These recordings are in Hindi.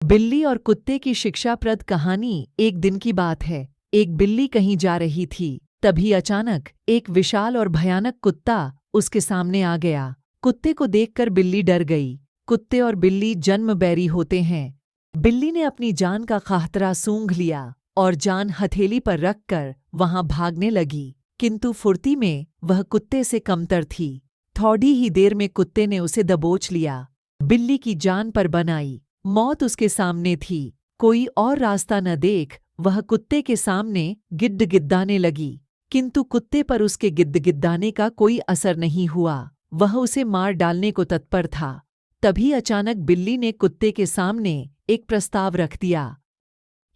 बिल्ली और कुत्ते की शिक्षाप्रद कहानी। एक दिन की बात है। एक बिल्ली कहीं जा रही थी। तभी अचानक एक विशाल और भयानक कुत्ता उसके सामने आ गया। कुत्ते को देखकर बिल्ली डर गई। कुत्ते और बिल्ली जन्म बैरी होते हैं। बिल्ली ने अपनी जान का खातरा सूंघ लिया और जान हथेली पर रखकर वहां भागने लगी, किंतु फुर्ती में वह कुत्ते से कमतर थी। थोड़ी ही देर में कुत्ते ने उसे दबोच लिया। बिल्ली की जान पर बनाई। मौत उसके सामने थी। कोई और रास्ता न देख वह कुत्ते के सामने गिड़गिड़ाने लगी, किंतु कुत्ते पर उसके गिड़गिड़ाने का कोई असर नहीं हुआ। वह उसे मार डालने को तत्पर था। तभी अचानक बिल्ली ने कुत्ते के सामने एक प्रस्ताव रख दिया।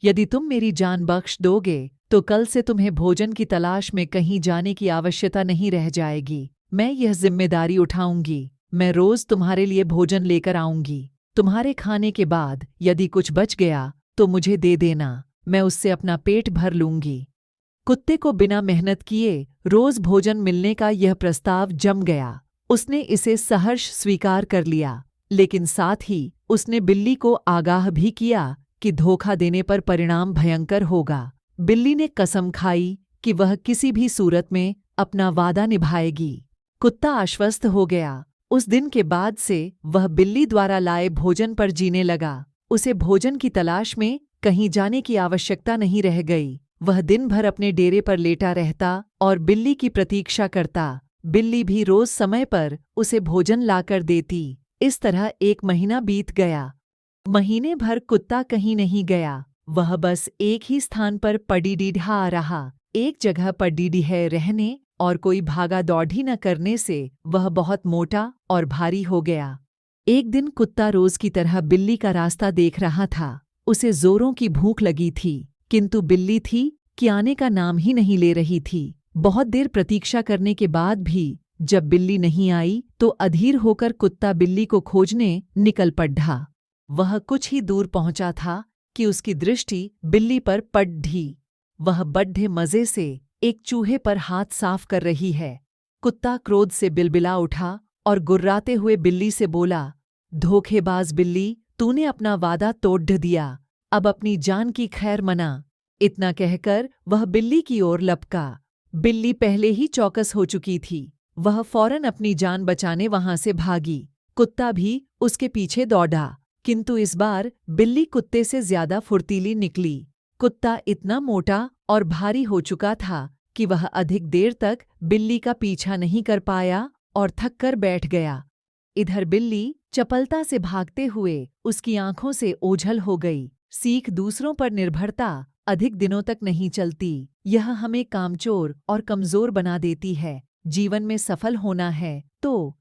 यदि तुम मेरी जान बख्श दोगे तो कल से तुम्हें भोजन की तलाश में कहीं जाने की आवश्यकता नहीं रह जाएगी। मैं यह जिम्मेदारी उठाऊंगी। मैं रोज तुम्हारे लिए भोजन लेकर आऊंगी। तुम्हारे खाने के बाद यदि कुछ बच गया तो मुझे दे देना, मैं उससे अपना पेट भर लूंगी। कुत्ते को बिना मेहनत किए रोज भोजन मिलने का यह प्रस्ताव जम गया। उसने इसे सहर्ष स्वीकार कर लिया, लेकिन साथ ही उसने बिल्ली को आगाह भी किया कि धोखा देने पर परिणाम भयंकर होगा। बिल्ली ने कसम खाई कि वह किसी भी सूरत में अपना वादा निभाएगी। कुत्ता आश्वस्त हो गया। उस दिन के बाद से वह बिल्ली द्वारा लाए भोजन पर जीने लगा। उसे भोजन की तलाश में कहीं जाने की आवश्यकता नहीं रह गई। वह दिन भर अपने डेरे पर लेटा रहता और बिल्ली की प्रतीक्षा करता। बिल्ली भी रोज समय पर उसे भोजन लाकर देती। इस तरह एक महीना बीत गया। महीने भर कुत्ता कहीं नहीं गया। वह बस एक ही स्थान पर पड़ीडीढ़ा रहा। एक जगह पड़ीडीढ़े रहने और कोई भागा दौड़ी न करने से वह बहुत मोटा और भारी हो गया। एक दिन कुत्ता रोज की तरह बिल्ली का रास्ता देख रहा था। उसे जोरों की भूख लगी थी, किंतु बिल्ली थी कि आने का नाम ही नहीं ले रही थी। बहुत देर प्रतीक्षा करने के बाद भी जब बिल्ली नहीं आई तो अधीर होकर कुत्ता बिल्ली को खोजने निकल पड़ा। वह कुछ ही दूर पहुंचा था कि उसकी दृष्टि बिल्ली पर पड़ी। वह बड्ढे मजे से एक चूहे पर हाथ साफ कर रही है। कुत्ता क्रोध से बिलबिला उठा और गुर्राते हुए बिल्ली से बोला, धोखेबाज बिल्ली, तूने अपना वादा तोड़ दिया। अब अपनी जान की खैर मना। इतना कहकर वह बिल्ली की ओर लपका। बिल्ली पहले ही चौकस हो चुकी थी। वह फौरन अपनी जान बचाने वहां से भागी। कुत्ता भी उसके पीछे दौड़ा, किंतु इस बार बिल्ली कुत्ते से ज्यादा फुर्तीली निकली। कुत्ता इतना मोटा और भारी हो चुका था कि वह अधिक देर तक बिल्ली का पीछा नहीं कर पाया और थक कर बैठ गया। इधर बिल्ली चपलता से भागते हुए उसकी आंखों से ओझल हो गई। सीख दूसरों पर निर्भरता अधिक दिनों तक नहीं चलती। यह हमें कामचोर और कमजोर बना देती है। जीवन में सफल होना है तो